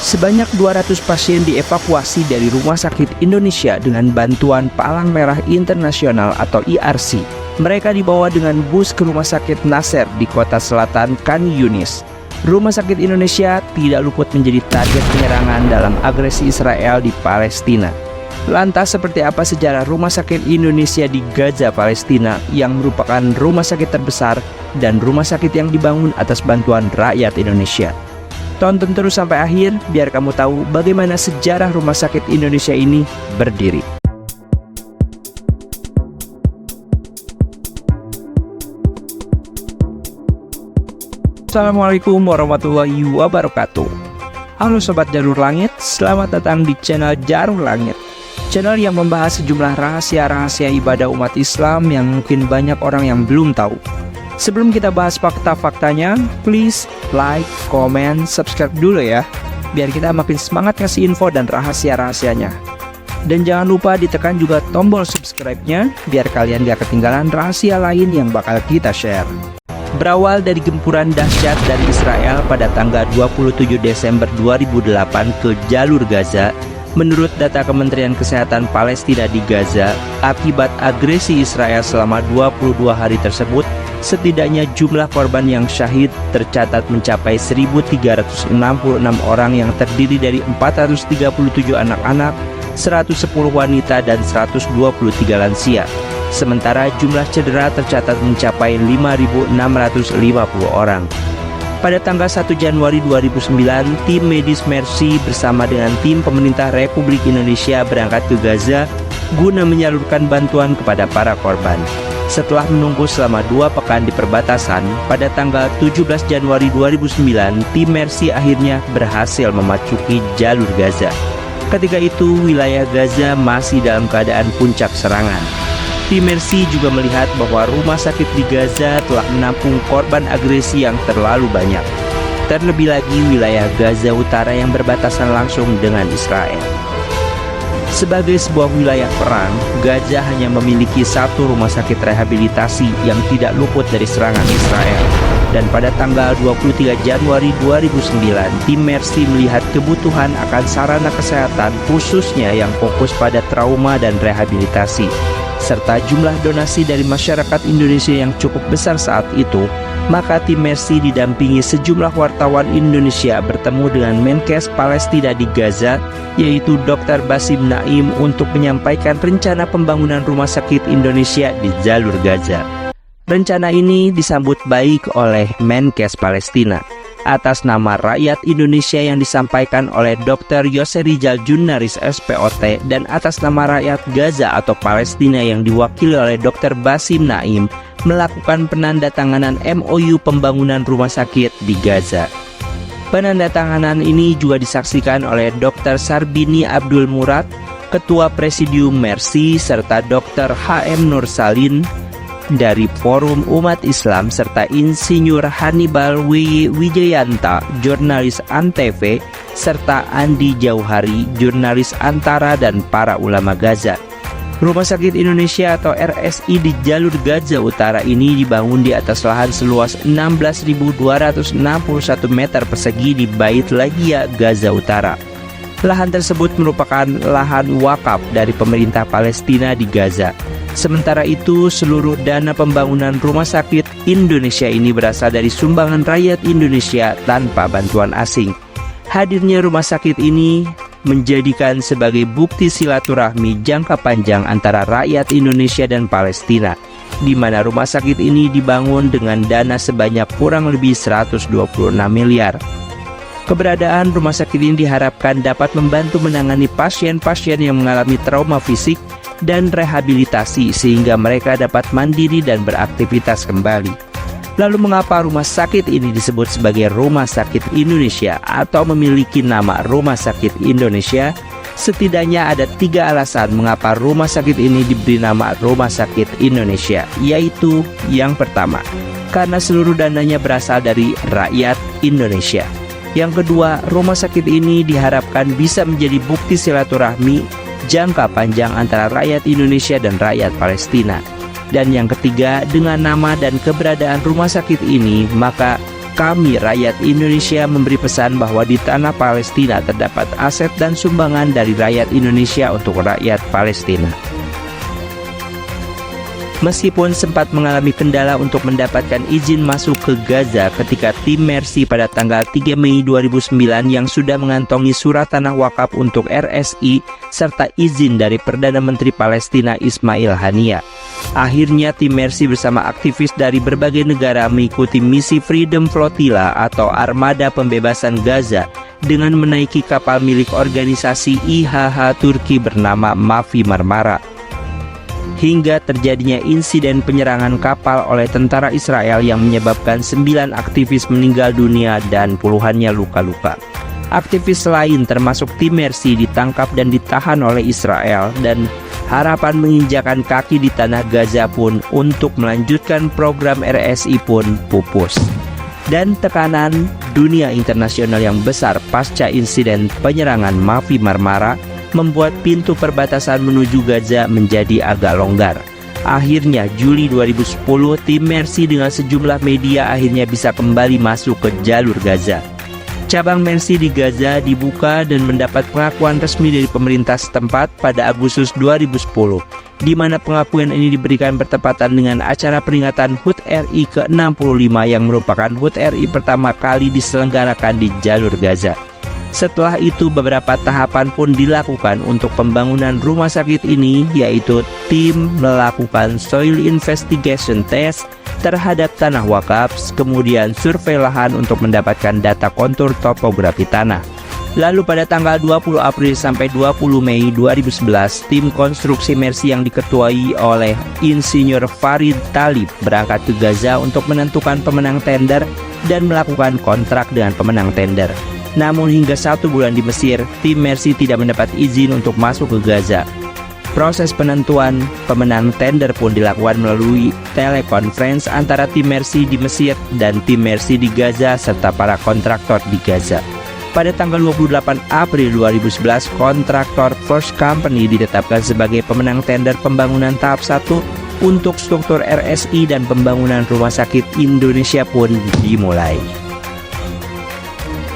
Sebanyak 200 pasien dievakuasi dari Rumah Sakit Indonesia dengan bantuan Palang Merah Internasional atau IRC. Mereka dibawa dengan bus ke Rumah Sakit Nasser di kota selatan Khan Yunis. Rumah Sakit Indonesia tidak luput menjadi target penyerangan dalam agresi Israel di Palestina. Lantas seperti apa sejarah Rumah Sakit Indonesia di Gaza, Palestina yang merupakan rumah sakit terbesar dan rumah sakit yang dibangun atas bantuan rakyat Indonesia? Tonton terus sampai akhir biar kamu tahu bagaimana sejarah Rumah Sakit Indonesia ini berdiri. Assalamualaikum warahmatullahi wabarakatuh. Halo Sobat Jalur Langit, selamat datang di channel Jalur Langit, channel yang membahas sejumlah rahasia-rahasia ibadah umat Islam yang mungkin banyak orang yang belum tahu. Sebelum kita bahas fakta-faktanya, please like, comment, subscribe dulu ya, biar kita makin semangat ngasih info dan rahasia-rahasianya. Dan jangan lupa ditekan juga tombol subscribe-nya, biar kalian gak ketinggalan rahasia lain yang bakal kita share. Berawal dari gempuran dahsyat dari Israel pada tanggal 27 Desember 2008 ke jalur Gaza, menurut data Kementerian Kesehatan Palestina di Gaza, akibat agresi Israel selama 22 hari tersebut, setidaknya jumlah korban yang syahid tercatat mencapai 1.366 orang yang terdiri dari 437 anak-anak, 110 wanita, dan 123 lansia. Sementara jumlah cedera tercatat mencapai 5.650 orang. Pada tanggal 1 Januari 2009, tim medis Mercy bersama dengan tim pemerintah Republik Indonesia berangkat ke Gaza guna menyalurkan bantuan kepada para korban. Setelah menunggu selama 2 pekan di perbatasan, pada tanggal 17 Januari 2009, tim Mercy akhirnya berhasil memasuki jalur Gaza. Ketika itu, wilayah Gaza masih dalam keadaan puncak serangan. Tim Mercy juga melihat bahwa rumah sakit di Gaza telah menampung korban agresi yang terlalu banyak. Terlebih lagi wilayah Gaza Utara yang berbatasan langsung dengan Israel. Sebagai sebuah wilayah perang, Gaza hanya memiliki satu rumah sakit rehabilitasi yang tidak luput dari serangan Israel. Dan pada tanggal 23 Januari 2009, tim Mercy melihat kebutuhan akan sarana kesehatan khususnya yang fokus pada trauma dan rehabilitasi, serta jumlah donasi dari masyarakat Indonesia yang cukup besar saat itu, maka tim Mercy didampingi sejumlah wartawan Indonesia bertemu dengan Menkes Palestina di Gaza, yaitu Dr. Basim Naim, untuk menyampaikan rencana pembangunan rumah sakit Indonesia di jalur Gaza. Rencana ini disambut baik oleh Menkes Palestina. Atas nama rakyat Indonesia yang disampaikan oleh Dr. Yose Rizal Junaris SPOT, dan atas nama rakyat Gaza atau Palestina yang diwakili oleh Dr. Basim Naim, melakukan penandatanganan MOU pembangunan rumah sakit di Gaza. Penandatanganan ini juga disaksikan oleh Dr. Sarbini Abdul Murad, Ketua Presidium Mercy, serta Dr. HM Nursalin dari Forum Umat Islam, serta Insinyur Hannibal Wijayanta, jurnalis Antv, serta Andi Jauhari, jurnalis Antara, dan para ulama Gaza. Rumah Sakit Indonesia atau RSI di jalur Gaza Utara ini dibangun di atas lahan seluas 16.261 meter persegi di Bait Lagia, Gaza Utara. Lahan tersebut merupakan lahan wakaf dari pemerintah Palestina di Gaza. Sementara itu, seluruh dana pembangunan Rumah Sakit Indonesia ini berasal dari sumbangan rakyat Indonesia tanpa bantuan asing. Hadirnya rumah sakit ini menjadikan sebagai bukti silaturahmi jangka panjang antara rakyat Indonesia dan Palestina, di mana rumah sakit ini dibangun dengan dana sebanyak kurang lebih 126 miliar. Keberadaan rumah sakit ini diharapkan dapat membantu menangani pasien-pasien yang mengalami trauma fisik dan rehabilitasi sehingga mereka dapat mandiri dan beraktivitas kembali. Lalu mengapa rumah sakit ini disebut sebagai Rumah Sakit Indonesia atau memiliki nama Rumah Sakit Indonesia? Setidaknya ada 3 alasan mengapa rumah sakit ini diberi nama Rumah Sakit Indonesia, yaitu yang pertama, karena seluruh dananya berasal dari rakyat Indonesia. Yang kedua, rumah sakit ini diharapkan bisa menjadi bukti silaturahmi jangka panjang antara rakyat Indonesia dan rakyat Palestina. Dan yang ketiga, dengan nama dan keberadaan rumah sakit ini, maka Kami, rakyat Indonesia, memberi pesan bahwa di tanah Palestina terdapat aset dan sumbangan dari rakyat Indonesia untuk rakyat Palestina. Meskipun sempat mengalami kendala untuk mendapatkan izin masuk ke Gaza ketika tim Mercy pada tanggal 3 Mei 2009 yang sudah mengantongi surat tanah wakaf untuk RSI serta izin dari Perdana Menteri Palestina Ismail Haniyeh. Akhirnya tim Mercy bersama aktivis dari berbagai negara mengikuti misi Freedom Flotilla atau Armada Pembebasan Gaza dengan menaiki kapal milik organisasi IHH Turki bernama Mavi Marmara. Hingga terjadinya insiden penyerangan kapal oleh tentara Israel yang menyebabkan 9 aktivis meninggal dunia dan puluhannya luka-luka. Aktivis lain termasuk tim Mercy ditangkap dan ditahan oleh Israel, dan harapan menginjakan kaki di tanah Gaza pun untuk melanjutkan program RSI pun pupus. Dan tekanan dunia internasional yang besar pasca insiden penyerangan Mavi Marmara membuat pintu perbatasan menuju Gaza menjadi agak longgar. Akhirnya Juli 2010 tim Mercy dengan sejumlah media akhirnya bisa kembali masuk ke jalur Gaza. Cabang Mercy di Gaza dibuka dan mendapat pengakuan resmi dari pemerintah setempat pada Agustus 2010, di mana pengakuan ini diberikan bertepatan dengan acara peringatan HUT RI ke-65 yang merupakan HUT RI pertama kali diselenggarakan di jalur Gaza. Setelah itu beberapa tahapan pun dilakukan untuk pembangunan rumah sakit ini, yaitu tim melakukan soil investigation test terhadap tanah wakaf, kemudian survei lahan untuk mendapatkan data kontur topografi tanah. Lalu pada tanggal 20 April sampai 20 Mei 2011, tim konstruksi Mercy yang diketuai oleh Insinyur Farid Talib berangkat ke Gaza untuk menentukan pemenang tender dan melakukan kontrak dengan pemenang tender. Namun hingga 1 bulan di Mesir, tim Mercy tidak mendapat izin untuk masuk ke Gaza. Proses penentuan pemenang tender pun dilakukan melalui telekonferensi antara tim Mercy di Mesir dan tim Mercy di Gaza serta para kontraktor di Gaza. Pada tanggal 28 April 2011, kontraktor First Company ditetapkan sebagai pemenang tender pembangunan tahap 1 untuk struktur RSI, dan pembangunan rumah sakit Indonesia pun dimulai.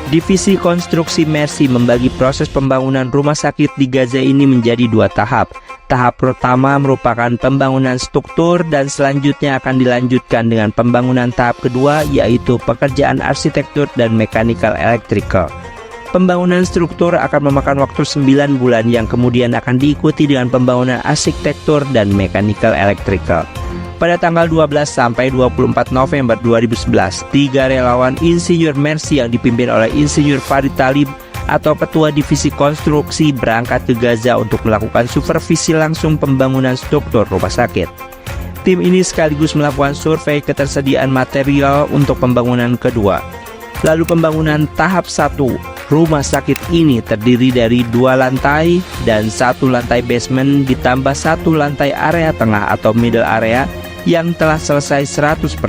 Divisi konstruksi Mercy membagi proses pembangunan rumah sakit di Gaza ini menjadi 2 tahap. Tahap pertama merupakan pembangunan struktur dan selanjutnya akan dilanjutkan dengan pembangunan tahap kedua, yaitu pekerjaan arsitektur dan mechanical electrical. Pembangunan struktur akan memakan waktu 9 bulan yang kemudian akan diikuti dengan pembangunan arsitektur dan mechanical electrical. Pada tanggal 12 sampai 24 November 2011, 3 relawan Insinyur Mercy yang dipimpin oleh Insinyur Farid Talib atau Ketua Divisi Konstruksi berangkat ke Gaza untuk melakukan supervisi langsung pembangunan struktur rumah sakit. Tim ini sekaligus melakukan survei ketersediaan material untuk pembangunan kedua. Lalu pembangunan tahap 1 rumah sakit ini terdiri dari 2 lantai dan 1 lantai basement ditambah 1 lantai area tengah atau middle area yang telah selesai 100%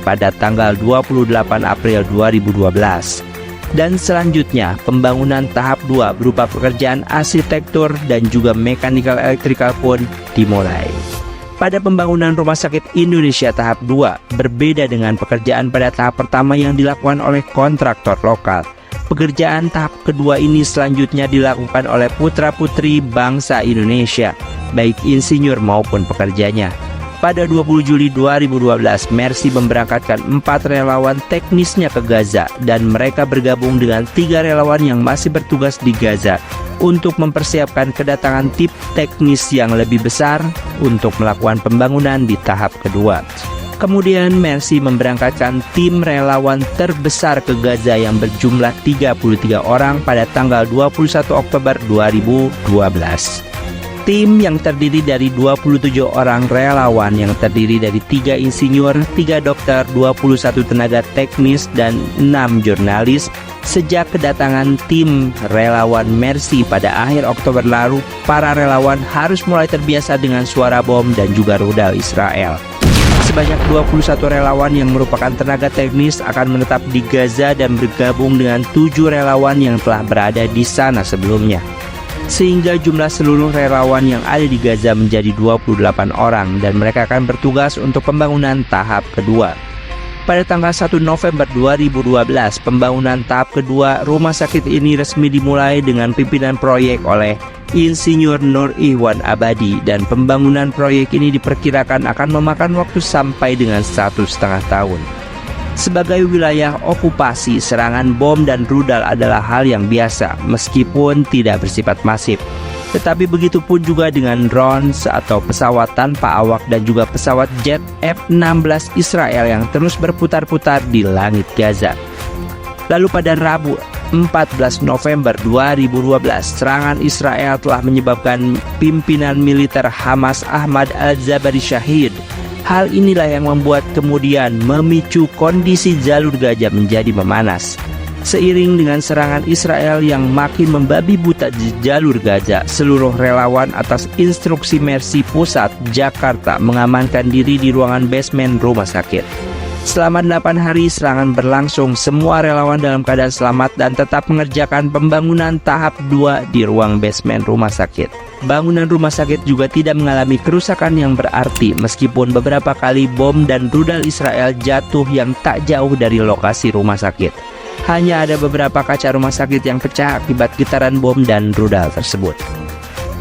pada tanggal 28 April 2012. Dan selanjutnya pembangunan tahap 2 berupa pekerjaan arsitektur dan juga mechanical electrical pun dimulai. Pada pembangunan rumah sakit Indonesia tahap 2 berbeda dengan pekerjaan pada tahap pertama yang dilakukan oleh kontraktor lokal. Pekerjaan tahap kedua ini selanjutnya dilakukan oleh putra-putri bangsa Indonesia, baik insinyur maupun pekerjanya. Pada 20 Juli 2012, Mercy memberangkatkan 4 relawan teknisnya ke Gaza, dan mereka bergabung dengan 3 relawan yang masih bertugas di Gaza untuk mempersiapkan kedatangan tim teknis yang lebih besar untuk melakukan pembangunan di tahap kedua. Kemudian Mercy memberangkatkan tim relawan terbesar ke Gaza yang berjumlah 33 orang pada tanggal 21 Oktober 2012. Tim yang terdiri dari 27 orang relawan yang terdiri dari 3 insinyur, 3 dokter, 21 tenaga teknis, dan 6 jurnalis. Sejak kedatangan tim relawan Mercy pada akhir Oktober lalu, para relawan harus mulai terbiasa dengan suara bom dan juga rudal Israel. Sebanyak 21 relawan yang merupakan tenaga teknis akan menetap di Gaza dan bergabung dengan 7 relawan yang telah berada di sana sebelumnya. Sehingga jumlah seluruh relawan yang ada di Gaza menjadi 28 orang, dan mereka akan bertugas untuk pembangunan tahap kedua. Pada tanggal 1 November 2012, pembangunan tahap kedua rumah sakit ini resmi dimulai dengan pimpinan proyek oleh Insinyur Nur Ihwan Abadi, dan pembangunan proyek ini diperkirakan akan memakan waktu sampai dengan 1,5 tahun. Sebagai wilayah okupasi, serangan bom dan rudal adalah hal yang biasa meskipun tidak bersifat masif. Tetapi begitu pun juga dengan drones atau pesawat tanpa awak dan juga pesawat jet F-16 Israel yang terus berputar-putar di langit Gaza. Lalu pada Rabu 14 November 2012, serangan Israel telah menyebabkan pimpinan militer Hamas Ahmad Al-Zabari syahid. Hal inilah yang membuat kemudian memicu kondisi jalur Gaza menjadi memanas. Seiring dengan serangan Israel yang makin membabi buta di jalur Gaza, seluruh relawan atas instruksi Mercy Pusat Jakarta mengamankan diri di ruangan basement rumah sakit. Selama 8 hari serangan berlangsung, semua relawan dalam keadaan selamat dan tetap mengerjakan pembangunan tahap 2 di ruang basement rumah sakit. Bangunan rumah sakit juga tidak mengalami kerusakan yang berarti meskipun beberapa kali bom dan rudal Israel jatuh yang tak jauh dari lokasi rumah sakit. Hanya ada beberapa kaca rumah sakit yang pecah akibat getaran bom dan rudal tersebut.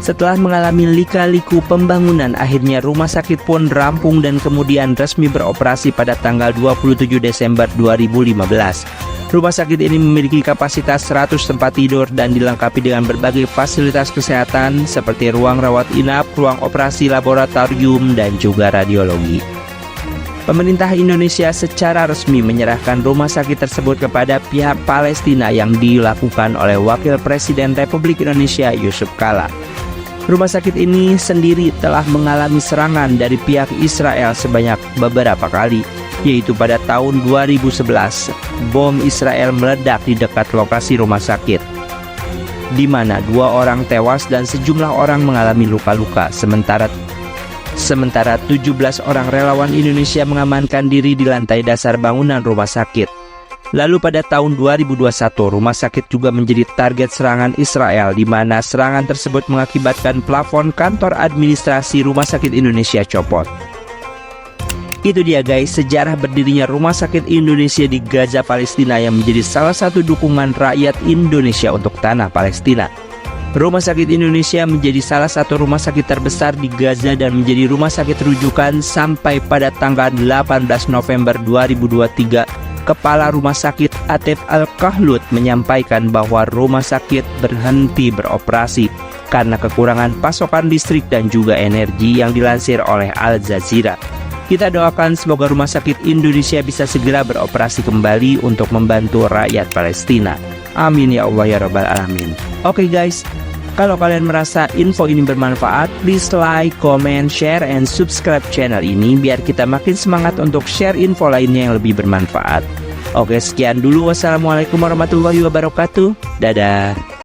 Setelah mengalami lika-liku pembangunan, akhirnya rumah sakit pun rampung dan kemudian resmi beroperasi pada tanggal 27 Desember 2015. Rumah sakit ini memiliki kapasitas 100 tempat tidur dan dilengkapi dengan berbagai fasilitas kesehatan seperti ruang rawat inap, ruang operasi laboratorium, dan juga radiologi. Pemerintah Indonesia secara resmi menyerahkan rumah sakit tersebut kepada pihak Palestina yang dilakukan oleh Wakil Presiden Republik Indonesia Yusuf Kala. Rumah sakit ini sendiri telah mengalami serangan dari pihak Israel sebanyak beberapa kali, yaitu pada tahun 2011, bom Israel meledak di dekat lokasi rumah sakit, di mana 2 orang tewas dan sejumlah orang mengalami luka-luka, sementara 17 orang relawan Indonesia mengamankan diri di lantai dasar bangunan rumah sakit. Lalu pada tahun 2021, rumah sakit juga menjadi target serangan Israel, di mana serangan tersebut mengakibatkan plafon kantor administrasi Rumah Sakit Indonesia copot. Itu dia guys, sejarah berdirinya Rumah Sakit Indonesia di Gaza, Palestina, yang menjadi salah satu dukungan rakyat Indonesia untuk tanah Palestina. Rumah Sakit Indonesia menjadi salah satu rumah sakit terbesar di Gaza dan menjadi rumah sakit rujukan sampai pada tanggal 18 November 2023. Kepala Rumah Sakit Atif Al-Kahlut menyampaikan bahwa rumah sakit berhenti beroperasi karena kekurangan pasokan listrik dan juga energi, yang dilansir oleh Al Jazeera. Kita doakan semoga Rumah Sakit Indonesia bisa segera beroperasi kembali untuk membantu rakyat Palestina. Amin ya Allah ya Rabbal Alamin. Oke guys, kalau kalian merasa info ini bermanfaat, please like, comment, share, and subscribe channel ini biar kita makin semangat untuk share info lainnya yang lebih bermanfaat. Oke, sekian dulu. Wassalamualaikum warahmatullahi wabarakatuh. Dadah.